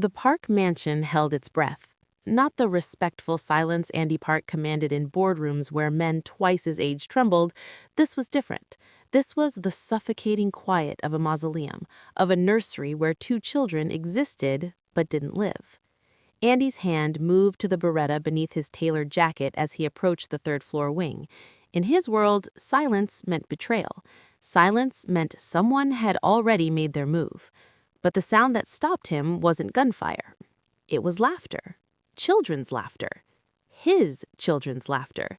The Park mansion held its breath. Not the respectful silence Andy Park commanded in boardrooms where men twice his age trembled. This was different. This was the suffocating quiet of a mausoleum, of a nursery where two children existed but didn't live. Andy's hand moved to the beretta beneath his tailored jacket as he approached the third-floor wing. In his world, silence meant betrayal. Silence meant someone had already made their move. But the sound that stopped him wasn't gunfire. It was laughter. Children's laughter. His children's laughter.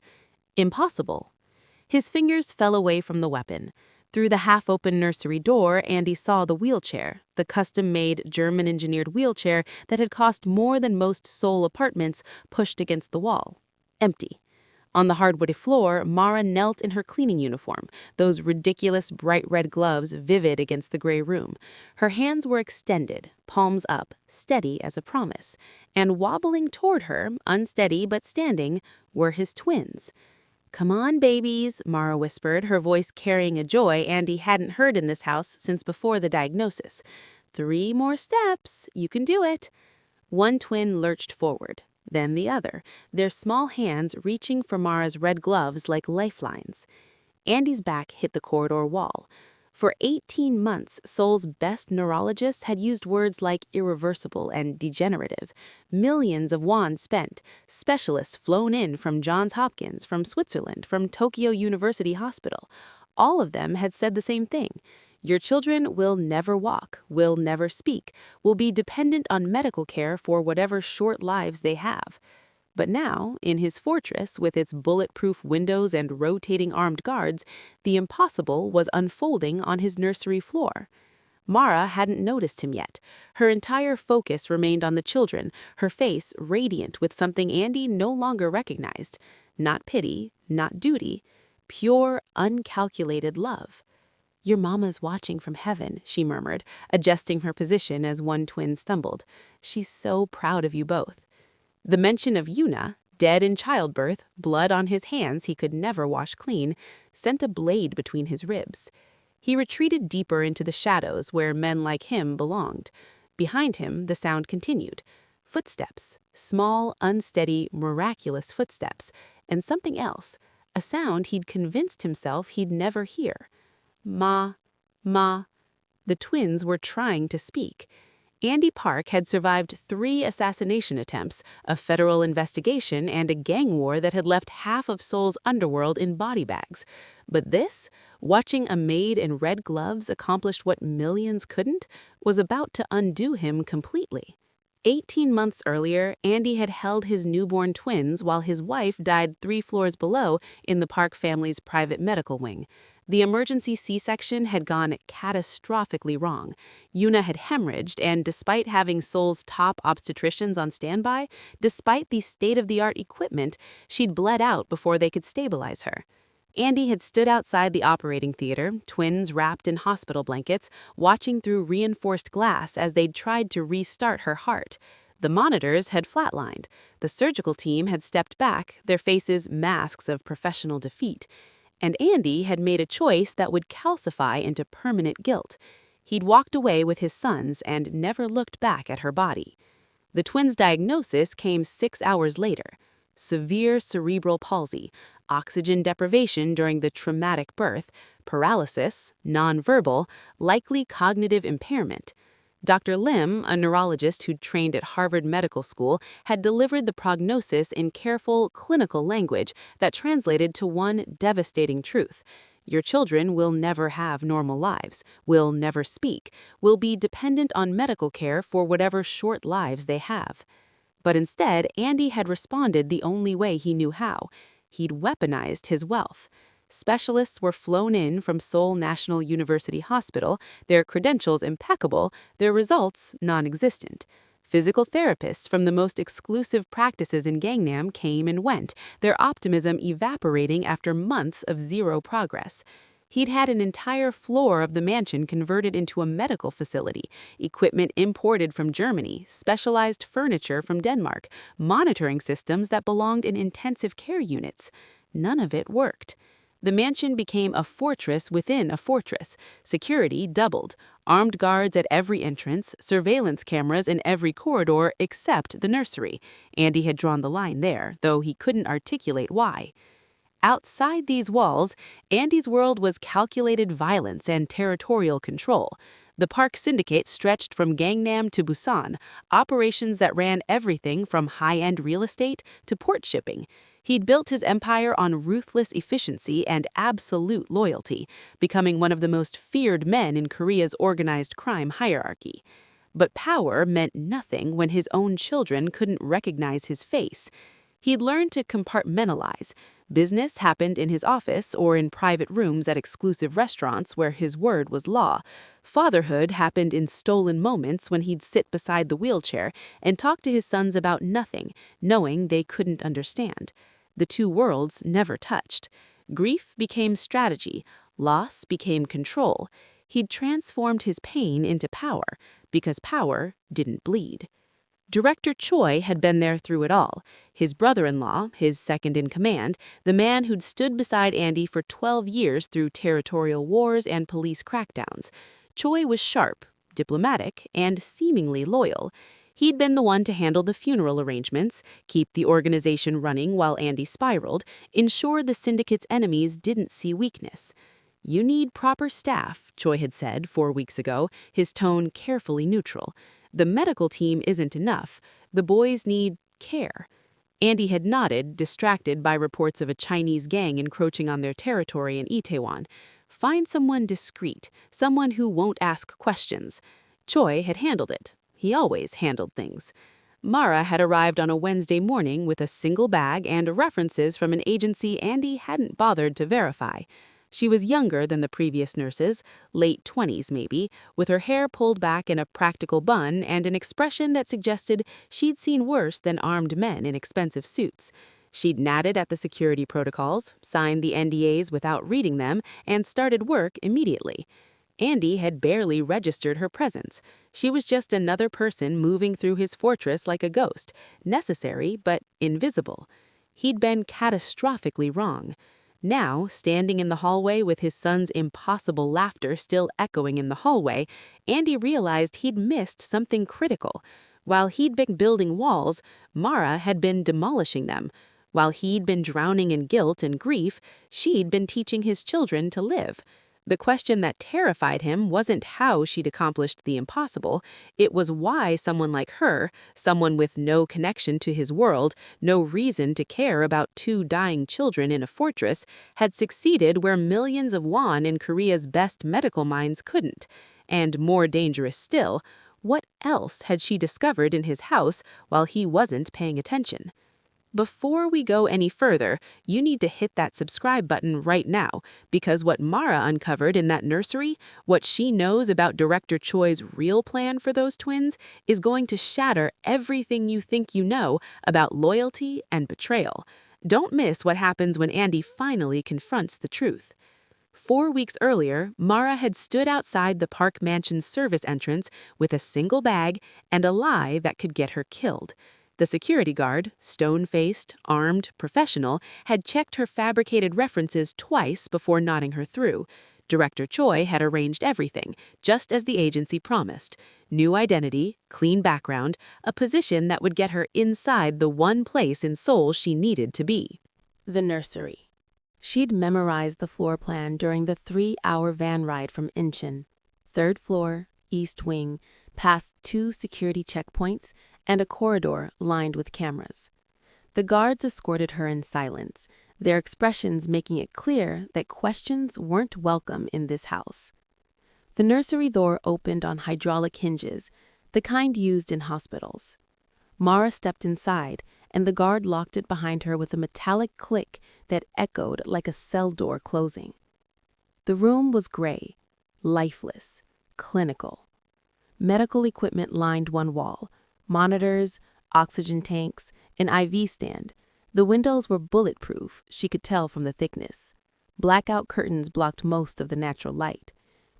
Impossible. His fingers fell away from the weapon. Through the half-open nursery door, Andy saw the wheelchair, the custom-made, German-engineered wheelchair that had cost more than most Seoul apartments, pushed against the wall. Empty. On the hardwood floor, Mara knelt in her cleaning uniform, those ridiculous bright red gloves vivid against the gray room. Her hands were extended, palms up, steady as a promise. And wobbling toward her, unsteady but standing, were his twins. "Come on, babies," Mara whispered, her voice carrying a joy Andy hadn't heard in this house since before the diagnosis. "3 more steps. You can do it." One twin lurched forward, then the other, their small hands reaching for Mara's red gloves like lifelines. Andy's back hit the corridor wall. For 18 months, Seoul's best neurologists had used words like irreversible and degenerative. Millions of won spent, specialists flown in from Johns Hopkins, from Switzerland, from Tokyo University Hospital. All of them had said the same thing. Your children will never walk, will never speak, will be dependent on medical care for whatever short lives they have. But now, in his fortress with its bulletproof windows and rotating armed guards, the impossible was unfolding on his nursery floor. Mara hadn't noticed him yet. Her entire focus remained on the children, her face radiant with something Andy no longer recognized. Not pity, not duty, pure, uncalculated love. "Your mama's watching from heaven," she murmured, adjusting her position as one twin stumbled. "She's so proud of you both." The mention of Yuna, dead in childbirth, blood on his hands he could never wash clean, sent a blade between his ribs. He retreated deeper into the shadows where men like him belonged. Behind him, the sound continued. Footsteps, small, unsteady, miraculous footsteps, and something else, a sound he'd convinced himself he'd never hear. Ma, ma. The twins were trying to speak. Andy Park had survived 3 assassination attempts, a federal investigation, and a gang war that had left half of Seoul's underworld in body bags. But this, watching a maid in red gloves accomplish what millions couldn't, was about to undo him completely. 18 months earlier, Andy had held his newborn twins while his wife died 3 floors below in the Park family's private medical wing. The emergency C-section had gone catastrophically wrong. Yuna had hemorrhaged, and despite having Seoul's top obstetricians on standby, despite the state-of-the-art equipment, she'd bled out before they could stabilize her. Andy had stood outside the operating theater, twins wrapped in hospital blankets, watching through reinforced glass as they'd tried to restart her heart. The monitors had flatlined. The surgical team had stepped back, their faces masks of professional defeat. And Andy had made a choice that would calcify into permanent guilt. He'd walked away with his sons and never looked back at her body. The twins' diagnosis came 6 hours later. Severe cerebral palsy, oxygen deprivation during the traumatic birth, paralysis, nonverbal, likely cognitive impairment. Dr. Lim, a neurologist who'd trained at Harvard Medical School, had delivered the prognosis in careful, clinical language that translated to one devastating truth. Your children will never have normal lives, will never speak, will be dependent on medical care for whatever short lives they have. But instead, Andy had responded the only way he knew how. He'd weaponized his wealth. Specialists were flown in from Seoul National University Hospital, their credentials impeccable, their results non-existent. Physical therapists from the most exclusive practices in Gangnam came and went, their optimism evaporating after months of zero progress. He'd had an entire floor of the mansion converted into a medical facility, equipment imported from Germany, specialized furniture from Denmark, monitoring systems that belonged in intensive care units. None of it worked. The mansion became a fortress within a fortress. Security doubled. Armed guards at every entrance, surveillance cameras in every corridor except the nursery. Andy had drawn the line there, though he couldn't articulate why. Outside these walls, Andy's world was calculated violence and territorial control. The park syndicate stretched from Gangnam to Busan, operations that ran everything from high-end real estate to port shipping. He'd built his empire on ruthless efficiency and absolute loyalty, becoming one of the most feared men in Korea's organized crime hierarchy. But power meant nothing when his own children couldn't recognize his face. He'd learned to compartmentalize. Business happened in his office or in private rooms at exclusive restaurants where his word was law. Fatherhood happened in stolen moments when he'd sit beside the wheelchair and talk to his sons about nothing, knowing they couldn't understand. The two worlds never touched. Grief became strategy. Loss became control. He'd transformed his pain into power, because power didn't bleed. Director Choi had been there through it all. His brother-in-law, his second-in-command, the man who'd stood beside Andy for 12 years through territorial wars and police crackdowns. Choi was sharp, diplomatic, and seemingly loyal. He'd been the one to handle the funeral arrangements, keep the organization running while Andy spiraled, ensure the syndicate's enemies didn't see weakness. "You need proper staff," Choi had said 4 weeks ago, his tone carefully neutral. "The medical team isn't enough. The boys need care." Andy had nodded, distracted by reports of a Chinese gang encroaching on their territory in Itaewon. Find someone discreet, someone who won't ask questions. Choi had handled it. He always handled things. Mara had arrived on a Wednesday morning with a single bag and references from an agency Andy hadn't bothered to verify. She was younger than the previous nurses, late 20s maybe, with her hair pulled back in a practical bun and an expression that suggested she'd seen worse than armed men in expensive suits. She'd natted at the security protocols, signed the NDAs without reading them, and started work immediately. Andy had barely registered her presence. She was just another person moving through his fortress like a ghost, necessary but invisible. He'd been catastrophically wrong. Now, standing in the hallway with his son's impossible laughter still echoing in the hallway, Andy realized he'd missed something critical. While he'd been building walls, Mara had been demolishing them. While he'd been drowning in guilt and grief, she'd been teaching his children to live. The question that terrified him wasn't how she'd accomplished the impossible. It was why someone like her, someone with no connection to his world, no reason to care about 2 dying children in a fortress, had succeeded where millions of won in Korea's best medical minds couldn't. And more dangerous still, what else had she discovered in his house while he wasn't paying attention? Before we go any further, you need to hit that subscribe button right now, because what Mara uncovered in that nursery, what she knows about Director Choi's real plan for those twins, is going to shatter everything you think you know about loyalty and betrayal. Don't miss what happens when Andy finally confronts the truth. 4 weeks earlier, Mara had stood outside the park mansion's service entrance with a single bag and a lie that could get her killed. The security guard, stone-faced, armed, professional, had checked her fabricated references twice before nodding her through. Director Choi had arranged everything, just as the agency promised. New identity, clean background, a position that would get her inside the one place in Seoul she needed to be. The nursery. She'd memorized the floor plan during the 3-hour van ride from Incheon. 3rd floor, east wing, past 2 security checkpoints, and a corridor lined with cameras. The guards escorted her in silence, their expressions making it clear that questions weren't welcome in this house. The nursery door opened on hydraulic hinges, the kind used in hospitals. Mara stepped inside, and the guard locked it behind her with a metallic click that echoed like a cell door closing. The room was gray, lifeless, clinical. Medical equipment lined one wall. Monitors, oxygen tanks, an IV stand. The windows were bulletproof, she could tell from the thickness. Blackout curtains blocked most of the natural light.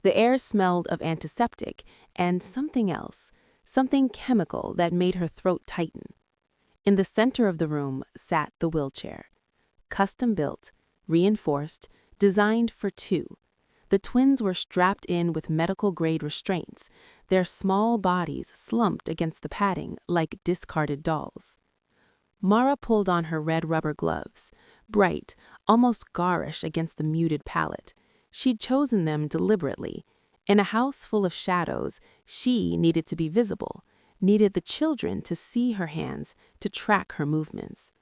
The air smelled of antiseptic and something else, something chemical that made her throat tighten. In the center of the room sat the wheelchair. Custom-built, reinforced, designed for two. The twins were strapped in with medical-grade restraints, their small bodies slumped against the padding like discarded dolls. Mara pulled on her red rubber gloves, bright, almost garish against the muted palette. She'd chosen them deliberately. In a house full of shadows, she needed to be visible, needed the children to see her hands, to track her movements.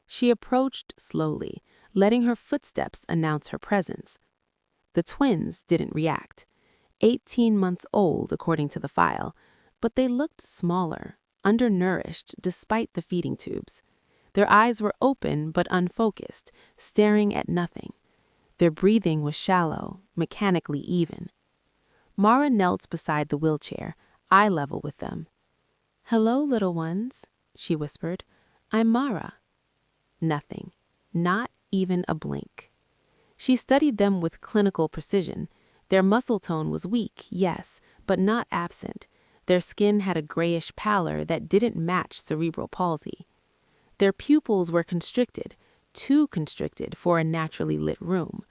She approached slowly, letting her footsteps announce her presence. The twins didn't react. 18 months old, according to the file, but they looked smaller, undernourished despite the feeding tubes. Their eyes were open but unfocused, staring at nothing. Their breathing was shallow, mechanically even. Mara knelt beside the wheelchair, eye level with them. "Hello, little ones," she whispered. "I'm Mara." Nothing, not even a blink. She studied them with clinical precision. Their muscle tone was weak, yes, but not absent. Their skin had a grayish pallor that didn't match cerebral palsy. Their pupils were constricted, too constricted for a naturally lit room.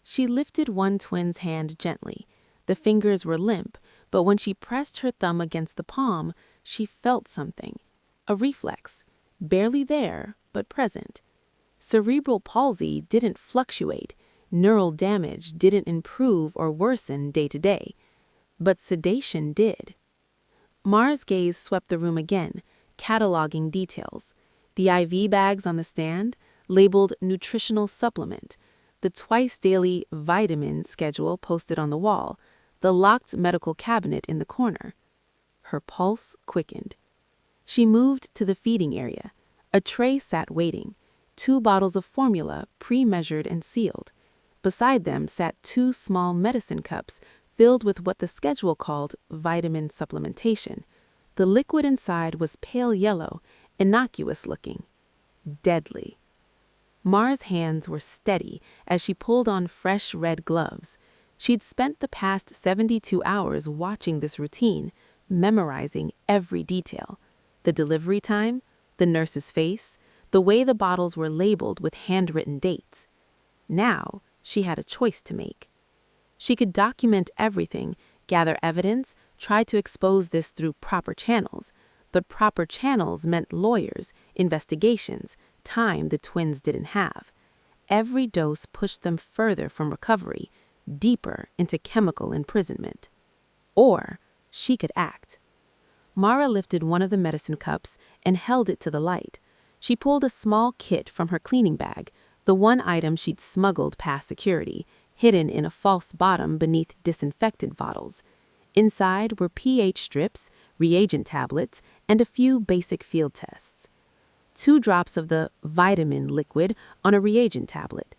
She lifted one twin's hand gently. The fingers were limp, but when she pressed her thumb against the palm, she felt something. A reflex, barely there, but present. Cerebral palsy didn't fluctuate. Neural damage didn't improve or worsen day to day. But sedation did. Mara's gaze swept the room again, cataloging details. The IV bags on the stand, labeled nutritional supplement, the twice-daily vitamin schedule posted on the wall, the locked medical cabinet in the corner. Her pulse quickened. She moved to the feeding area. A tray sat waiting, 2 bottles of formula pre-measured and sealed. Beside them sat 2 small medicine cups filled with what the schedule called vitamin supplementation. The liquid inside was pale yellow, innocuous looking. Deadly. Mara's hands were steady as she pulled on fresh red gloves. She'd spent the past 72 hours watching this routine, memorizing every detail. The delivery time, the nurse's face, the way the bottles were labeled with handwritten dates. Now, she had a choice to make. She could document everything, gather evidence, try to expose this through proper channels. But proper channels meant lawyers, investigations, time the twins didn't have. Every dose pushed them further from recovery, deeper into chemical imprisonment. Or she could act. Mara lifted one of the medicine cups and held it to the light. She pulled a small kit from her cleaning bag, the one item she'd smuggled past security, hidden in a false bottom beneath disinfectant bottles. Inside were pH strips, reagent tablets, and a few basic field tests. 2 drops of the vitamin liquid on a reagent tablet.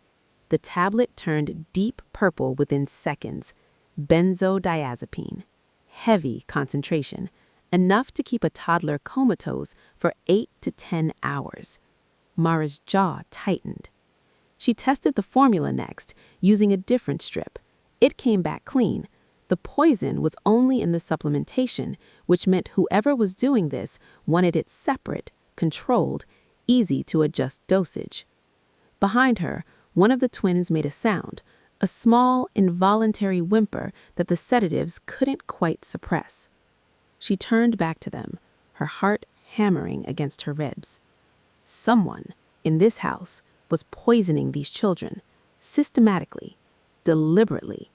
The tablet turned deep purple within seconds. Benzodiazepine. Heavy concentration. Enough to keep a toddler comatose for 8 to 10 hours. Mara's jaw tightened. She tested the formula next, using a different strip. It came back clean. The poison was only in the supplementation, which meant whoever was doing this wanted it separate, controlled, easy to adjust dosage. Behind her, one of the twins made a sound, a small, involuntary whimper that the sedatives couldn't quite suppress. She turned back to them, her heart hammering against her ribs. Someone, in this house, was poisoning these children, systematically, deliberately,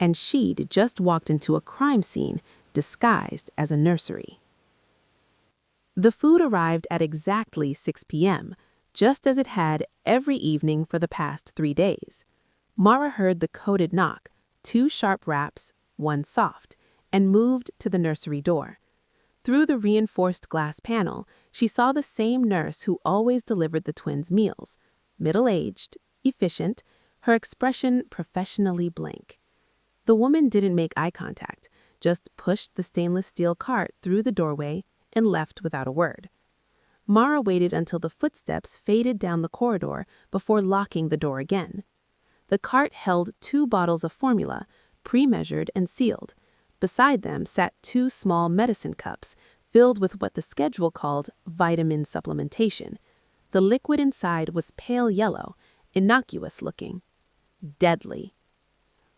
and she'd just walked into a crime scene disguised as a nursery. The food arrived at exactly 6 p.m., just as it had every evening for the past 3 days. Mara heard the coded knock, 2 sharp raps, 1 soft, and moved to the nursery door. Through the reinforced glass panel, she saw the same nurse who always delivered the twins' meals, middle-aged, efficient, her expression professionally blank. The woman didn't make eye contact, just pushed the stainless steel cart through the doorway and left without a word. Mara waited until the footsteps faded down the corridor before locking the door again. The cart held 2 bottles of formula, pre-measured and sealed. Beside them sat 2 small medicine cups filled with what the schedule called vitamin supplementation. The liquid inside was pale yellow, innocuous looking. deadly.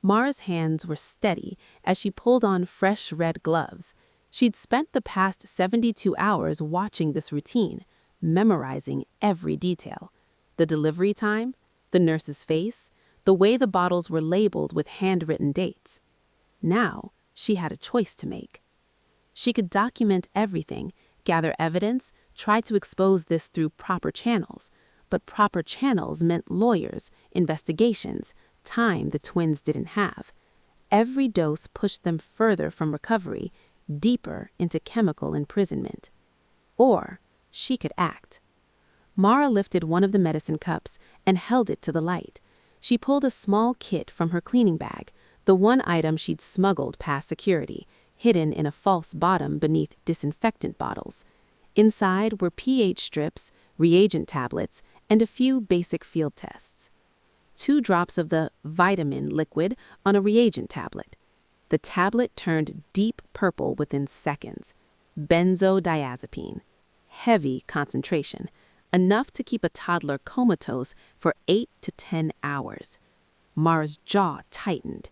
Mara's hands were steady as she pulled on fresh red gloves. She'd spent the past 72 hours watching this routine, memorizing every detail. The delivery time, the nurse's face, the way the bottles were labeled with handwritten dates. Now, she had a choice to make. She could document everything, gather evidence, try to expose this through proper channels. But proper channels meant lawyers, investigations, time the twins didn't have. Every dose pushed them further from recovery, deeper into chemical imprisonment. Or she could act. Mara lifted one of the medicine cups and held it to the light. She pulled a small kit from her cleaning bag, the one item she'd smuggled past security, hidden in a false bottom beneath disinfectant bottles. Inside were pH strips, reagent tablets, and a few basic field tests. 2 drops of the vitamin liquid on a reagent tablet. The tablet turned deep purple within seconds. Benzodiazepine. Heavy concentration, enough to keep a toddler comatose for 8 to 10 hours. Mara's jaw tightened.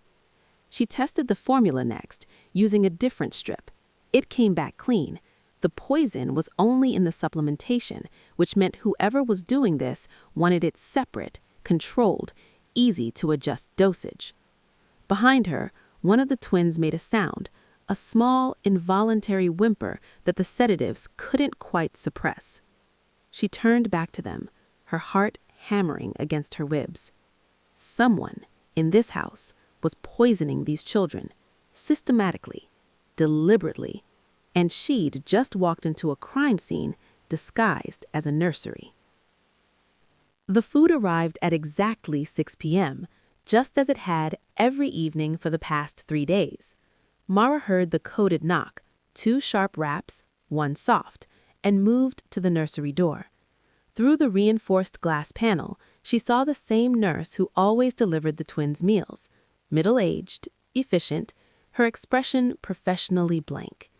She tested the formula next, using a different strip. It came back clean. The poison was only in the supplementation, which meant whoever was doing this wanted it separate, controlled, easy to adjust dosage. Behind her, one of the twins made a sound, a small, involuntary whimper that the sedatives couldn't quite suppress. She turned back to them, her heart hammering against her ribs. Someone, in this house, was poisoning these children, systematically, deliberately, and she'd just walked into a crime scene disguised as a nursery. The food arrived at exactly 6 p.m., just as it had every evening for the past 3 days. Mara heard the coded knock, 2 sharp raps, 1 soft, and moved to the nursery door. Through the reinforced glass panel, she saw the same nurse who always delivered the twins' meals, middle-aged, efficient, her expression professionally blank.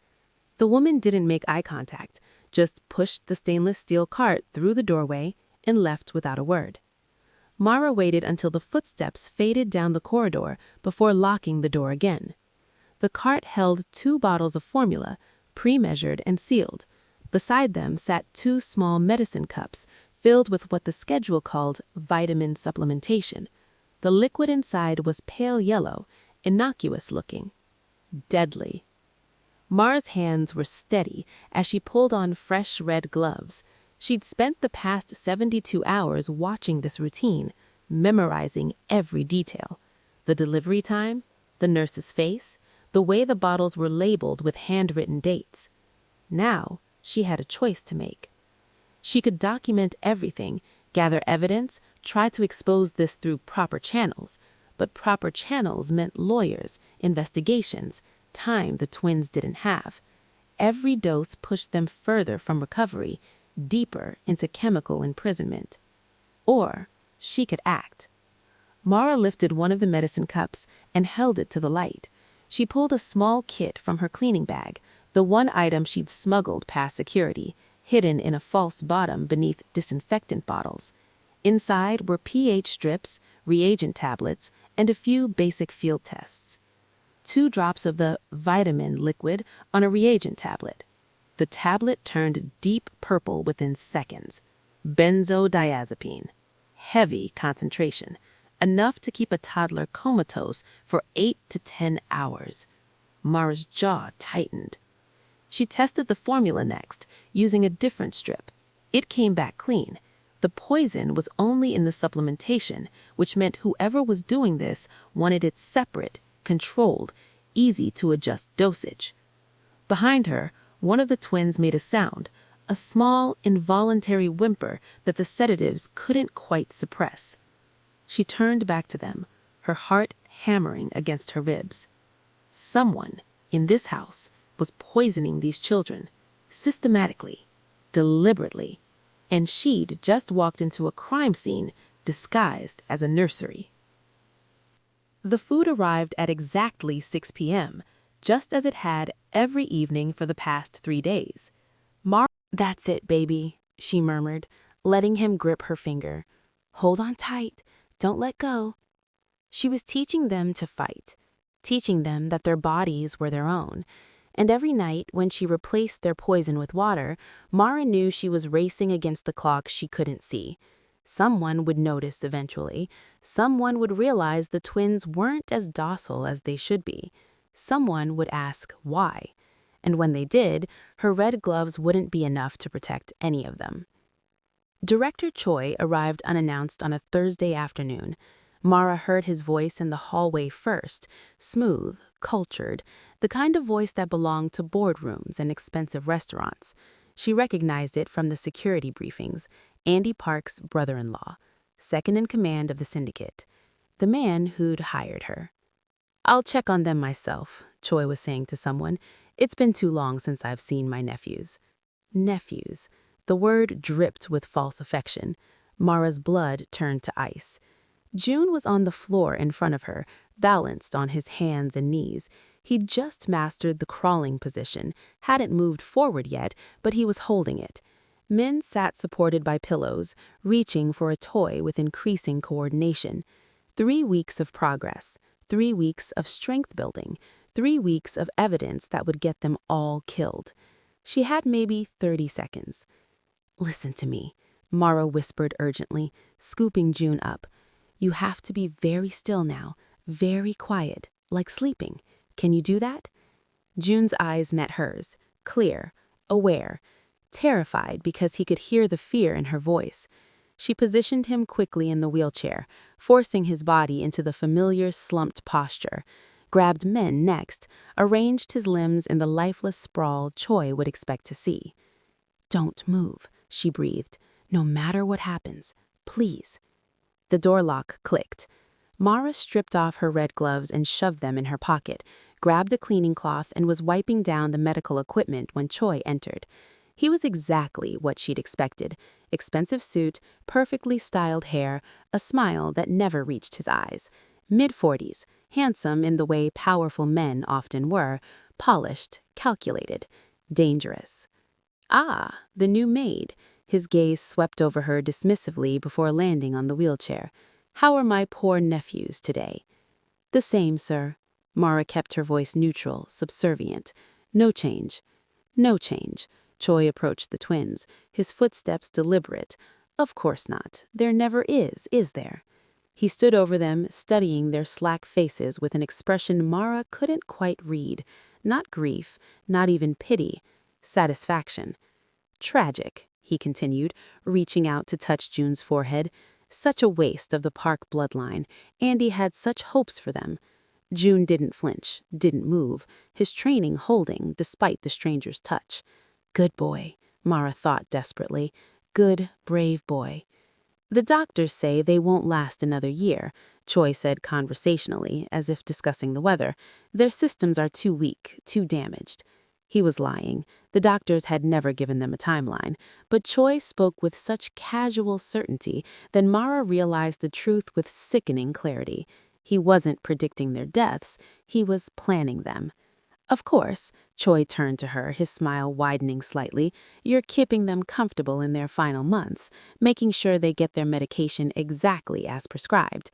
The woman didn't make eye contact, just pushed the stainless steel cart through the doorway and left without a word. Mara waited until the footsteps faded down the corridor before locking the door again. The cart held 2 bottles of formula, pre-measured and sealed. Beside them sat 2 small medicine cups filled with what the schedule called vitamin supplementation. The liquid inside was pale yellow, innocuous looking. Deadly. Mara's hands were steady as she pulled on fresh red gloves. She'd spent the past 72 hours watching this routine, memorizing every detail. The delivery time, the nurse's face, the way the bottles were labeled with handwritten dates. Now, she had a choice to make. She could document everything, gather evidence, try to expose this through proper channels. But proper channels meant lawyers, investigations, time the twins didn't have. Every dose pushed them further from recovery, deeper into chemical imprisonment. Or she could act. Mara lifted one of the medicine cups and held it to the light. She pulled a small kit from her cleaning bag, the one item she'd smuggled past security, hidden in a false bottom beneath disinfectant bottles. Inside were pH strips, reagent tablets, and a few basic field tests. 2 drops of the vitamin liquid on a reagent tablet. The tablet turned deep purple within seconds. Benzodiazepine. Heavy concentration, enough to keep a toddler comatose for 8 to 10 hours. Mara's jaw tightened. She tested the formula next, using a different strip. It came back clean. The poison was only in the supplementation, which meant whoever was doing this wanted it separate, controlled, easy to adjust dosage. Behind her, one of the twins made a sound, a small, involuntary whimper that the sedatives couldn't quite suppress. She turned back to them, her heart hammering against her ribs. Someone, in this house, was poisoning these children, systematically, deliberately, and she'd just walked into a crime scene disguised as a nursery. The food arrived at exactly 6 p.m., just as it had every evening for the past 3 days. That's it, baby, she murmured, letting him grip her finger. Hold on tight. Don't let go. She was teaching them to fight, teaching them that their bodies were their own. And every night, when she replaced their poison with water, Mara knew she was racing against the clock she couldn't see. Someone would notice eventually. Someone would realize the twins weren't as docile as they should be. Someone would ask why. And when they did, her red gloves wouldn't be enough to protect any of them. Director Choi arrived unannounced on a Thursday afternoon. Mara heard his voice in the hallway first, smooth, cultured, the kind of voice that belonged to boardrooms and expensive restaurants. She recognized it from the security briefings. Andy Park's brother-in-law, second in command of the syndicate, the man who'd hired her. "I'll check on them myself," Choi was saying to someone. "It's been too long since I've seen my nephews." Nephews. The word dripped with false affection. Mara's blood turned to ice. June was on the floor in front of her, balanced on his hands and knees. He'd just mastered the crawling position, hadn't moved forward yet, but he was holding it. Min sat supported by pillows, reaching for a toy with increasing coordination. 3 weeks of progress, 3 weeks of strength building, 3 weeks of evidence that would get them all killed. She had maybe 30 seconds. "Listen to me," Mara whispered urgently, scooping June up. "You have to be very still now, very quiet, like sleeping. Can you do that?" June's eyes met hers, clear, aware, terrified because he could hear the fear in her voice. She positioned him quickly in the wheelchair, forcing his body into the familiar slumped posture, grabbed Min next, arranged his limbs in the lifeless sprawl Choi would expect to see. "Don't move," she breathed. "No matter what happens. Please." The door lock clicked. Mara stripped off her red gloves and shoved them in her pocket, grabbed a cleaning cloth and was wiping down the medical equipment when Choi entered. He was exactly what she'd expected. Expensive suit, perfectly styled hair, a smile that never reached his eyes. Mid-40s, handsome in the way powerful men often were, polished, calculated, dangerous. "Ah, the new maid." His gaze swept over her dismissively before landing on the wheelchair. "How are my poor nephews today?" "The same, sir." Mara kept her voice neutral, subservient. "No change." "No change." Choi approached the twins, his footsteps deliberate. "Of course not. There never is there?" He stood over them, studying their slack faces with an expression Mara couldn't quite read. Not grief, not even pity. Satisfaction. "Tragic," he continued, reaching out to touch June's forehead. "Such a waste of the Park bloodline. Andy had such hopes for them." June didn't flinch, didn't move, his training holding despite the stranger's touch. "Good boy," Mara thought desperately. "Good, brave boy." "The doctors say they won't last another year," Choi said conversationally, as if discussing the weather. "Their systems are too weak, too damaged." He was lying. The doctors had never given them a timeline, but Choi spoke with such casual certainty that Mara realized the truth with sickening clarity. He wasn't predicting their deaths, he was planning them. "Of course," Choi turned to her, his smile widening slightly, "you're keeping them comfortable in their final months, making sure they get their medication exactly as prescribed."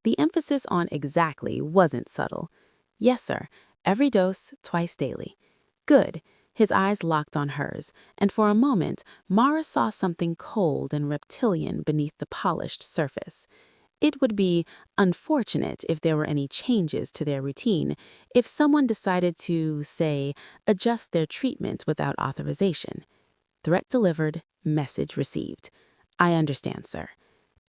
The emphasis on exactly wasn't subtle. "Yes, sir. Every dose, twice daily." "Good." His eyes locked on hers, and for a moment, Mara saw something cold and reptilian beneath the polished surface. It would be unfortunate if there were any changes to their routine, if someone decided to, say, adjust their treatment without authorization. Threat delivered, message received. "I understand, sir."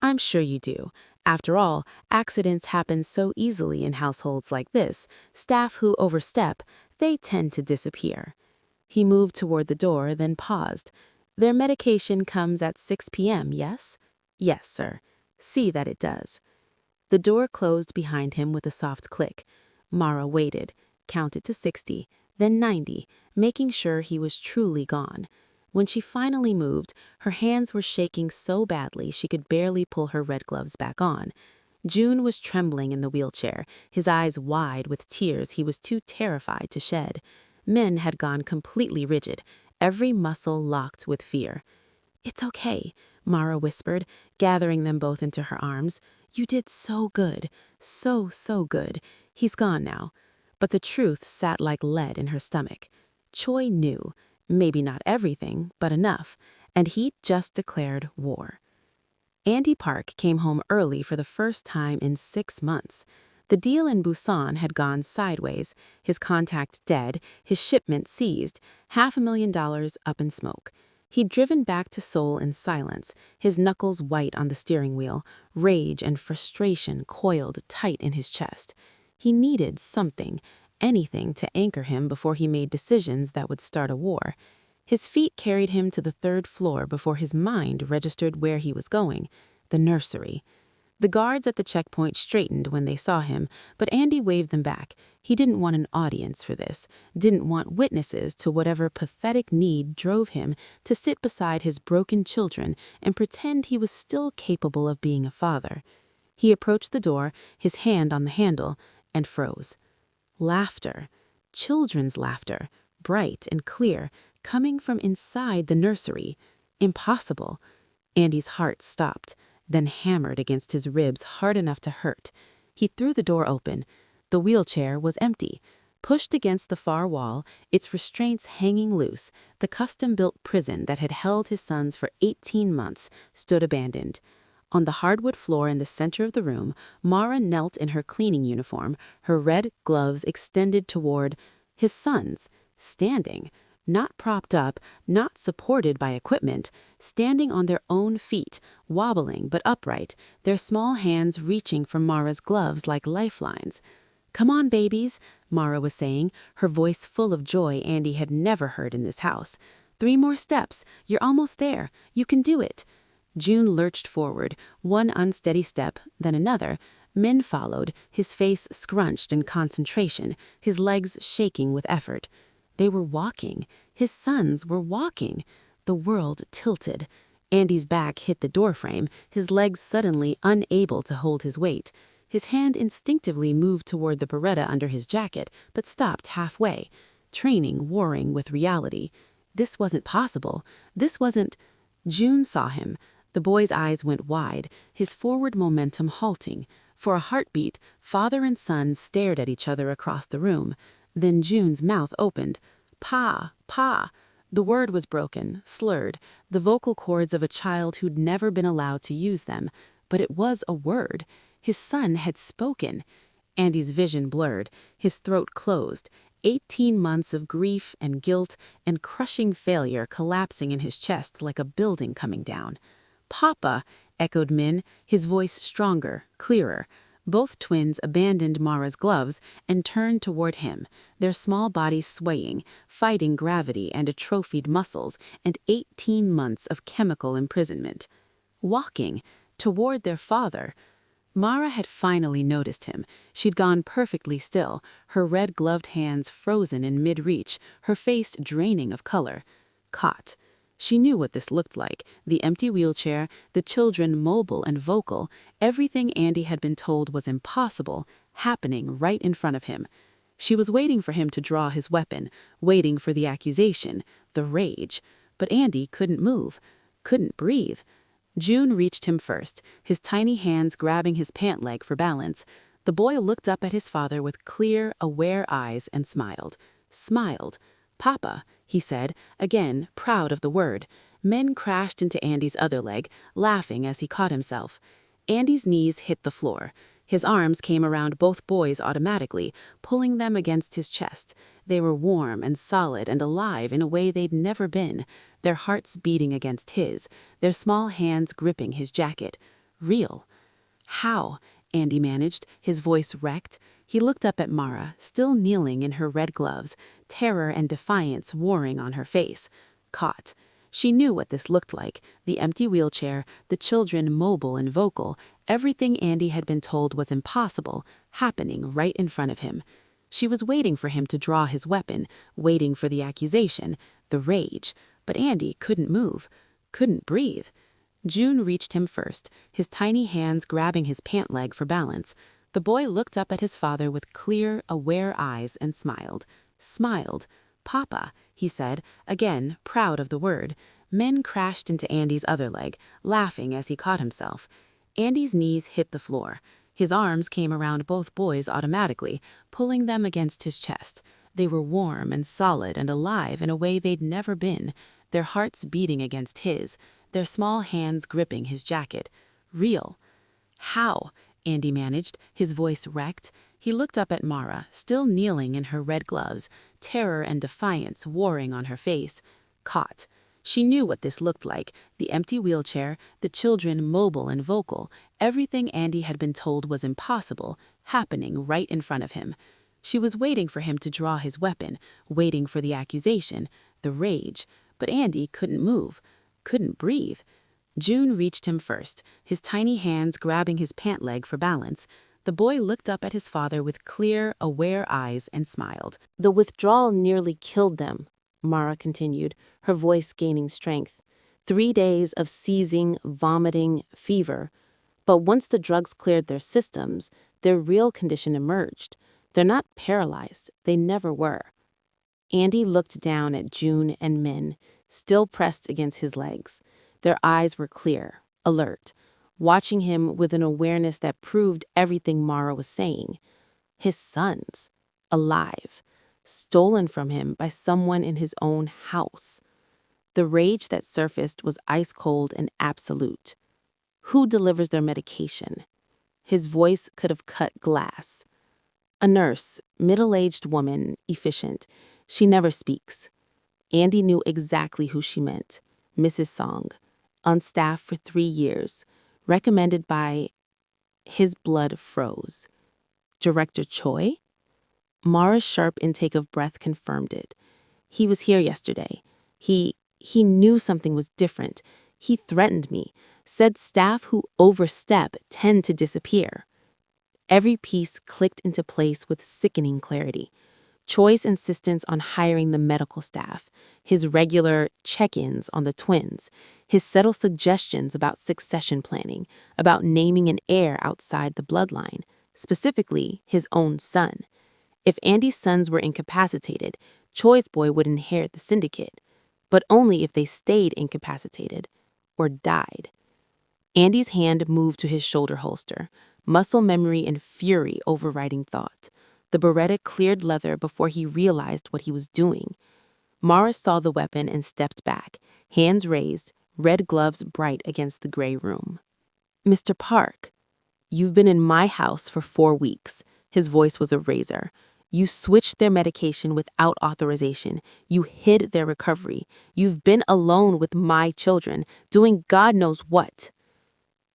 "I'm sure you do. After all, accidents happen so easily in households like this. Staff who overstep, they tend to disappear." He moved toward the door, then paused. "Their medication comes at 6 p.m., yes?" "Yes, sir." "See that it does." The door closed behind him with a soft click. Mara waited, counted to 60, then 90, making sure he was truly gone. When she finally moved, her hands were shaking so badly she could barely pull her red gloves back on. June was trembling in the wheelchair, his eyes wide with tears he was too terrified to shed. Min had gone completely rigid, every muscle locked with fear. "It's okay," Mara whispered, gathering them both into her arms. "You did so good, so good. He's gone now." But the truth sat like lead in her stomach. Choi knew, maybe not everything, but enough, and he'd just declared war. Andy Park came home early for the first time in 6 months. The deal in Busan had gone sideways, his contact dead, his shipment seized, $500,000 up in smoke. He'd driven back to Seoul in silence, his knuckles white on the steering wheel, rage and frustration coiled tight in his chest. He needed something, anything to anchor him before he made decisions that would start a war. His feet carried him to the 3rd floor before his mind registered where he was going, the nursery. The guards at the checkpoint straightened when they saw him, but Andy waved them back. He didn't want an audience for this, didn't want witnesses to whatever pathetic need drove him to sit beside his broken children and pretend he was still capable of being a father. He approached the door, his hand on the handle, and froze. Laughter, children's laughter, bright and clear, coming from inside the nursery. Impossible. Andy's heart stopped, then hammered against his ribs hard enough to hurt. He threw the door open. The wheelchair was empty. Pushed against the far wall, its restraints hanging loose, the custom-built prison that had held his sons for 18 months stood abandoned. On the hardwood floor in the center of the room, Mara knelt in her cleaning uniform, her red gloves extended toward his sons, standing, not propped up, not supported by equipment, standing on their own feet, wobbling but upright, their small hands reaching for Mara's gloves like lifelines. "Come on, babies," Mara was saying, her voice full of joy Andy had never heard in this house. "3 more steps. You're almost there. You can do it." June lurched forward, one unsteady step, then another. Min followed, his face scrunched in concentration, his legs shaking with effort. They were walking. His sons were walking. The world tilted. Andy's back hit the doorframe, his legs suddenly unable to hold his weight. His hand instinctively moved toward the Beretta under his jacket, but stopped halfway. Training warring with reality. This wasn't possible. This wasn't... June saw him. The boy's eyes went wide, his forward momentum halting. For a heartbeat, father and son stared at each other across the room. Then June's mouth opened. "Pa, pa." The word was broken, slurred, the vocal cords of a child who'd never been allowed to use them. But it was a word. His son had spoken. Andy's vision blurred, his throat closed. 18 months of grief and guilt and crushing failure collapsing in his chest like a building coming down. "Papa," echoed Min, his voice stronger, clearer. Both twins abandoned Mara's gloves and turned toward him, their small bodies swaying, fighting gravity and atrophied muscles and 18 months of chemical imprisonment. Walking toward their father. Mara had finally noticed him. She'd gone perfectly still, her red-gloved hands frozen in mid-reach, her face draining of color. Caught. She knew what this looked like, the empty wheelchair, the children mobile and vocal, everything Andy had been told was impossible, happening right in front of him. She was waiting for him to draw his weapon, waiting for the accusation, the rage. But Andy couldn't move, couldn't breathe. June reached him first, his tiny hands grabbing his pant leg for balance. The boy looked up at his father with clear, aware eyes and smiled. Smiled. "Papa," he said, again, proud of the word. Min crashed into Andy's other leg, laughing as he caught himself. Andy's knees hit the floor. His arms came around both boys automatically, pulling them against his chest. They were warm and solid and alive in a way they'd never been, their hearts beating against his, their small hands gripping his jacket. Real. "How?" Andy managed, his voice wrecked. He looked up at Mara, still kneeling in her red gloves, terror and defiance warring on her face. Caught. She knew what this looked like, the empty wheelchair, the children mobile and vocal, everything Andy had been told was impossible, happening right in front of him. She was waiting for him to draw his weapon, waiting for the accusation, the rage. But Andy couldn't move, couldn't breathe. June reached him first, his tiny hands grabbing his pant leg for balance. The boy looked up at his father with clear, aware eyes and smiled. Smiled. "Papa," he said, again, proud of the word. Min crashed into Andy's other leg, laughing as he caught himself. Andy's knees hit the floor. His arms came around both boys automatically, pulling them against his chest. They were warm and solid and alive in a way they'd never been, their hearts beating against his, their small hands gripping his jacket. Real. How? Andy managed, his voice wrecked. He looked up at Mara, still kneeling in her red gloves, terror and defiance warring on her face. Caught. She knew what this looked like, the empty wheelchair, the children mobile and vocal, everything Andy had been told was impossible, happening right in front of him. She was waiting for him to draw his weapon, waiting for the accusation, the rage, but Andy couldn't move, couldn't breathe. June reached him first, his tiny hands grabbing his pant leg for balance. The boy looked up at his father with clear, aware eyes and smiled. The withdrawal nearly killed them, Mara continued, her voice gaining strength. 3 days of seizing, vomiting, fever. But once the drugs cleared their systems, their real condition emerged. They're not paralyzed. They never were. Andy looked down at June and Min, still pressed against his legs. Their eyes were clear, alert, watching him with an awareness that proved everything Mara was saying. His sons, alive, stolen from him by someone in his own house. The rage that surfaced was ice cold and absolute. Who delivers their medication? His voice could have cut glass. A nurse, middle-aged woman, efficient. She never speaks. Andy knew exactly who she meant. Mrs. Song, on staff for 3 years, recommended by... His blood froze. Director Choi? Mara's sharp intake of breath confirmed it. He was here yesterday. He knew something was different. He threatened me, said staff who overstep tend to disappear. Every piece clicked into place with sickening clarity. Choi's insistence on hiring the medical staff, his regular check-ins on the twins, his subtle suggestions about succession planning, about naming an heir outside the bloodline, specifically his own son. If Andy's sons were incapacitated, Choi's boy would inherit the syndicate, but only if they stayed incapacitated or died. Andy's hand moved to his shoulder holster, muscle memory and fury overriding thought. The Beretta cleared leather before he realized what he was doing. Mara saw the weapon and stepped back, hands raised, red gloves bright against the gray room. Mr. Park, you've been in my house for 4 weeks. His voice was a razor. You switched their medication without authorization. You hid their recovery. You've been alone with my children, doing God knows what.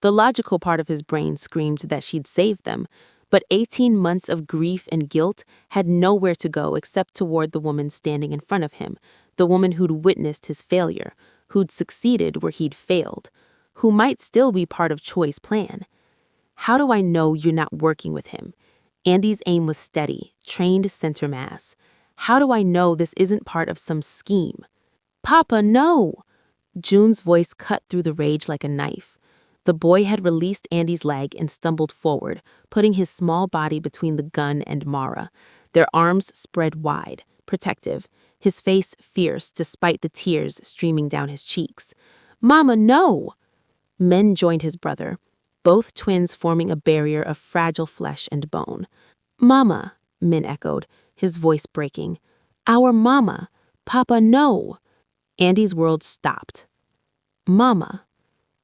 The logical part of his brain screamed that she'd saved them, but 18 months of grief and guilt had nowhere to go except toward the woman standing in front of him, the woman who'd witnessed his failure, who'd succeeded where he'd failed, who might still be part of Choi's plan. How do I know you're not working with him? Andy's aim was steady, trained center mass. How do I know this isn't part of some scheme? Papa, no! June's voice cut through the rage like a knife. The boy had released Andy's leg and stumbled forward, putting his small body between the gun and Mara. Their arms spread wide, protective, his face fierce despite the tears streaming down his cheeks. Mama, no! Men joined his brother, both twins forming a barrier of fragile flesh and bone. Mama, Min echoed, his voice breaking. Our mama. Papa, no! Andy's world stopped. Mama.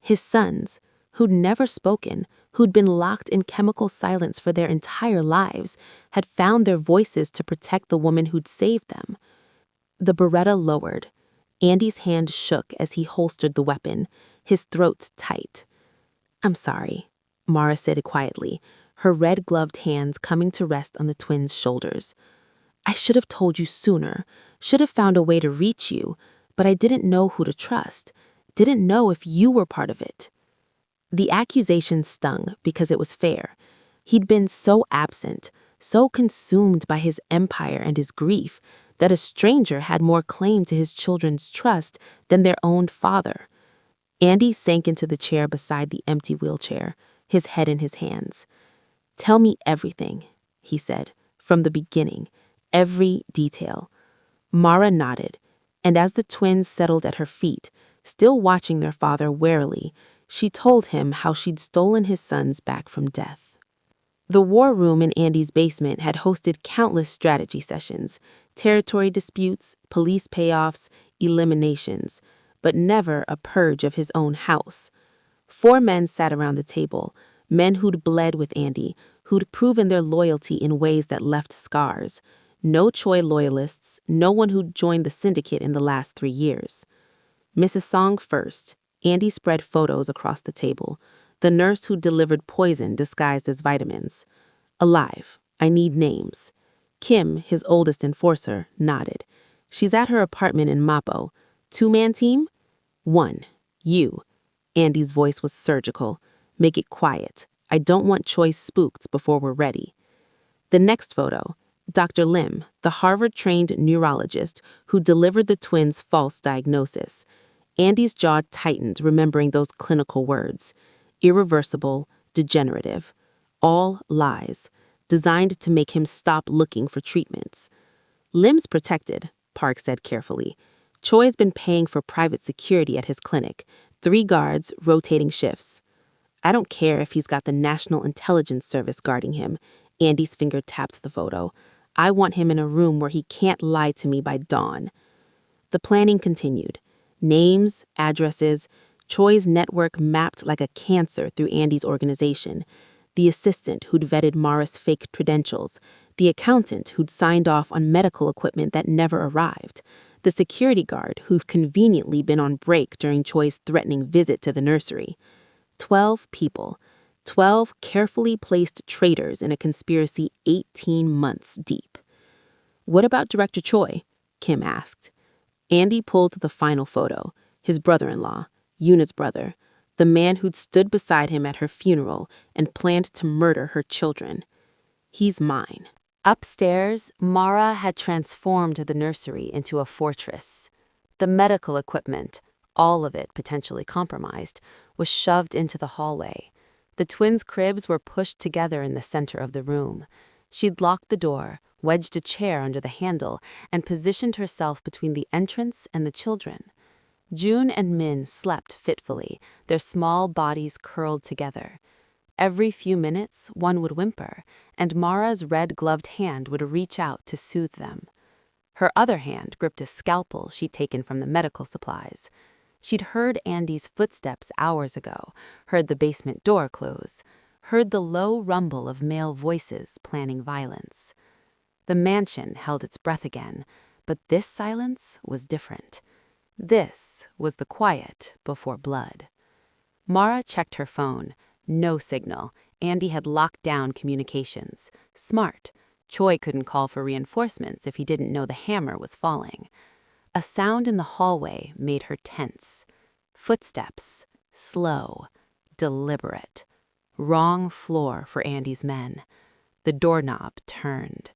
His sons, who'd never spoken, who'd been locked in chemical silence for their entire lives, had found their voices to protect the woman who'd saved them. The Beretta lowered. Andy's hand shook as he holstered the weapon, his throat tight. I'm sorry, Mara said quietly, her red-gloved hands coming to rest on the twins' shoulders. I should have told you sooner, should have found a way to reach you, but I didn't know who to trust, didn't know if you were part of it. The accusation stung because it was fair. He'd been so absent, so consumed by his empire and his grief, that a stranger had more claim to his children's trust than their own father. Andy sank into the chair beside the empty wheelchair, his head in his hands. Tell me everything, he said, from the beginning, every detail. Mara nodded, and as the twins settled at her feet, still watching their father warily, She told him how she'd stolen his sons back from death. The war room in Andy's basement had hosted countless strategy sessions, territory disputes, police payoffs, eliminations, but never a purge of his own house. 4 men sat around the table, men who'd bled with Andy, who'd proven their loyalty in ways that left scars. No Choi loyalists, no one who'd joined the syndicate in the last 3 years. Mrs. Song first. Andy spread photos across the table. The nurse who delivered poison disguised as vitamins. Alive. I need names. Kim, his oldest enforcer, nodded. She's at her apartment in Mapo. 2-man team? 1. You. Andy's voice was surgical. Make it quiet. I don't want Choi spooked before we're ready. The next photo. Dr. Lim, the Harvard-trained neurologist who delivered the twins' false diagnosis. Andy's jaw tightened, remembering those clinical words. Irreversible, degenerative. All lies, designed to make him stop looking for treatments. Lim's protected, Park said carefully. Choi's been paying for private security at his clinic. 3 guards, rotating shifts. I don't care if he's got the National Intelligence Service guarding him. Andy's finger tapped the photo. I want him in a room where he can't lie to me by dawn. The planning continued. Names, addresses. Choi's network mapped like a cancer through Andy's organization. The assistant who'd vetted Mara's fake credentials. The accountant who'd signed off on medical equipment that never arrived. The security guard who'd conveniently been on break during Choi's threatening visit to the nursery. 12 people. 12 carefully placed traitors in a conspiracy 18 months deep. What about Director Choi? Kim asked. Andy pulled the final photo. His brother-in-law, Yuna's brother, the man who'd stood beside him at her funeral and planned to murder her children. He's mine. Upstairs, Mara had transformed the nursery into a fortress. The medical equipment, all of it potentially compromised, was shoved into the hallway. The twins' cribs were pushed together in the center of the room. She'd locked the door, wedged a chair under the handle, and positioned herself between the entrance and the children. June and Min slept fitfully, their small bodies curled together. Every few minutes, one would whimper, and Mara's red-gloved hand would reach out to soothe them. Her other hand gripped a scalpel she'd taken from the medical supplies. She'd heard Andy's footsteps hours ago, heard the basement door close, heard the low rumble of male voices planning violence. The mansion held its breath again, but this silence was different. This was the quiet before blood. Mara checked her phone. No signal. Andy had locked down communications. Smart. Choi couldn't call for reinforcements if he didn't know the hammer was falling. A sound in the hallway made her tense. Footsteps. Slow. Deliberate. Wrong floor for Andy's men. The doorknob turned.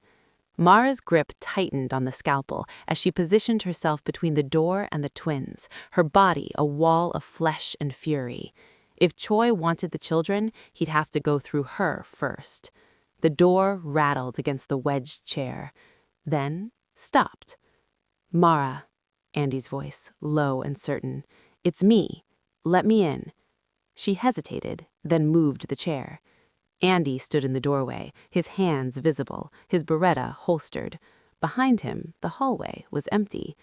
Mara's grip tightened on the scalpel as she positioned herself between the door and the twins, her body a wall of flesh and fury. If Choi wanted the children, he'd have to go through her first. The door rattled against the wedged chair, then stopped. Mara, Andy's voice, low and certain. It's me. Let me in. She hesitated, then moved the chair. Andy stood in the doorway, his hands visible, his beretta holstered. Behind him, the hallway was empty.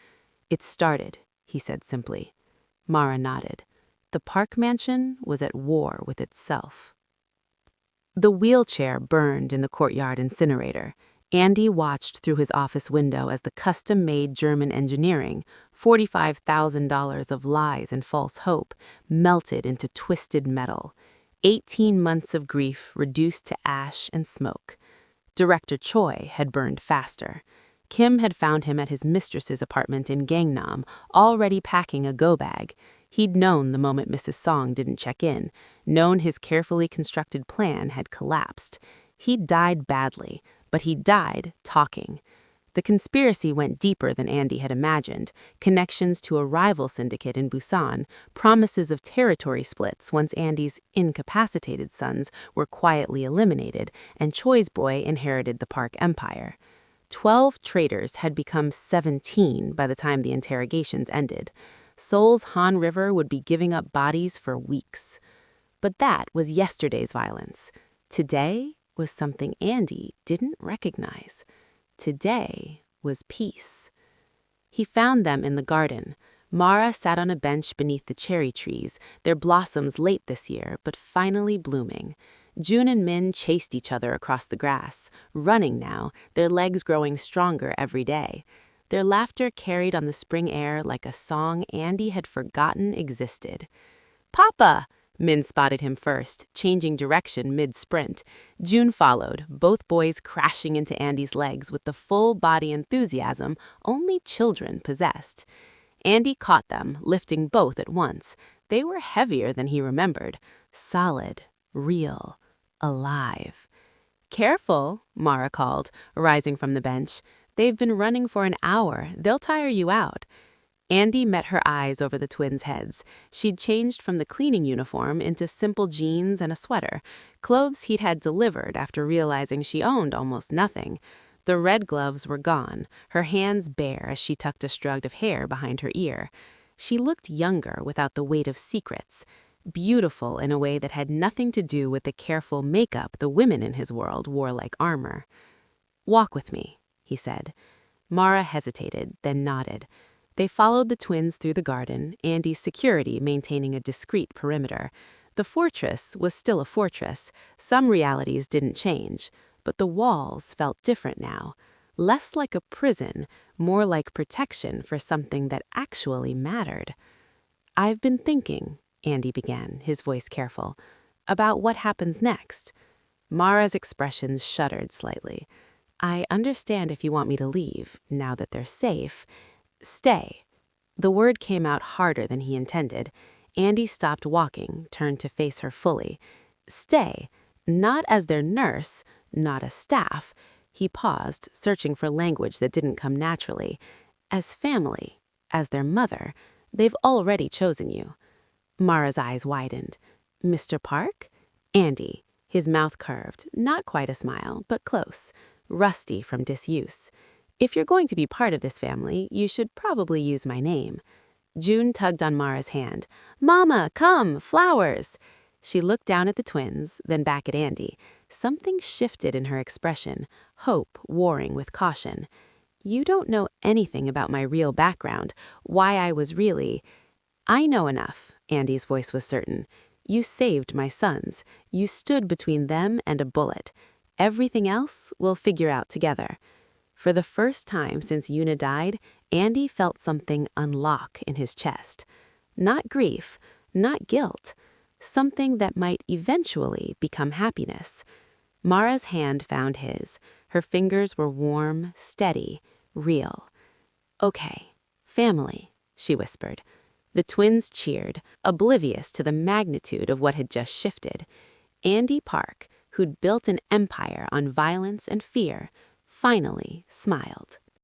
It started, he said simply. Mara nodded. The Park mansion was at war with itself. The wheelchair burned in the courtyard incinerator. Andy watched through his office window as the custom-made German engineering, $45,000 of lies and false hope, melted into twisted metal. 18 months of grief reduced to ash and smoke. Director Choi had burned faster. Kim had found him at his mistress's apartment in Gangnam, already packing a go-bag. He'd known the moment Mrs. Song didn't check in, known his carefully constructed plan had collapsed. He'd died badly, but he died talking. The conspiracy went deeper than Andy had imagined. Connections to a rival syndicate in Busan, promises of territory splits once Andy's incapacitated sons were quietly eliminated, and Choi's boy inherited the Park empire. 12 traitors had become 17 by the time the interrogations ended. Seoul's Han River would be giving up bodies for weeks. But that was yesterday's violence. Today was something Andy didn't recognize. Today was peace. He found them in the garden. Mara sat on a bench beneath the cherry trees, their blossoms late this year, but finally blooming. June and Min chased each other across the grass, running now, their legs growing stronger every day. Their laughter carried on the spring air like a song Andy had forgotten existed. "Papa!" Min spotted him first, changing direction mid-sprint. June followed, both boys crashing into Andy's legs with the full-body enthusiasm only children possessed. Andy caught them, lifting both at once. They were heavier than he remembered. Solid, real, alive. "Careful," Mara called, rising from the bench. "They've been running for an hour. They'll tire you out." Andy met her eyes over the twins' heads. She'd changed from the cleaning uniform into simple jeans and a sweater, clothes he'd had delivered after realizing she owned almost nothing. The red gloves were gone, her hands bare as she tucked a strand of hair behind her ear. She looked younger without the weight of secrets, beautiful in a way that had nothing to do with the careful makeup the women in his world wore like armor. "Walk with me," he said. Mara hesitated, then nodded. They followed the twins through the garden, Andy's security maintaining a discreet perimeter. The fortress was still a fortress. Some realities didn't change, but the walls felt different now. Less like a prison, more like protection for something that actually mattered. "I've been thinking," Andy began, his voice careful, "about what happens next." Mara's expressions shuddered slightly. "I understand if you want me to leave, now that they're safe. Stay." The word came out harder than he intended. Andy stopped walking, turned to face her fully. "Stay. Not as their nurse, not a staff." He paused, searching for language that didn't come naturally. "As family, as their mother. They've already chosen you." Mara's eyes widened. "Mr. Park?" "Andy." His mouth curved, not quite a smile, but close, rusty from disuse. "If you're going to be part of this family, you should probably use my name." June tugged on Mara's hand. "Mama, come, flowers!" She looked down at the twins, then back at Andy. Something shifted in her expression, hope warring with caution. "You don't know anything about my real background, why I was really—" "I know enough," Andy's voice was certain. "You saved my sons. You stood between them and a bullet. Everything else we'll figure out together." For the first time since Una died, Andy felt something unlock in his chest. Not grief, not guilt. Something that might eventually become happiness. Mara's hand found his. Her fingers were warm, steady, real. "Okay, family," she whispered. The twins cheered, oblivious to the magnitude of what had just shifted. Andy Park, who'd built an empire on violence and fear, finally smiled.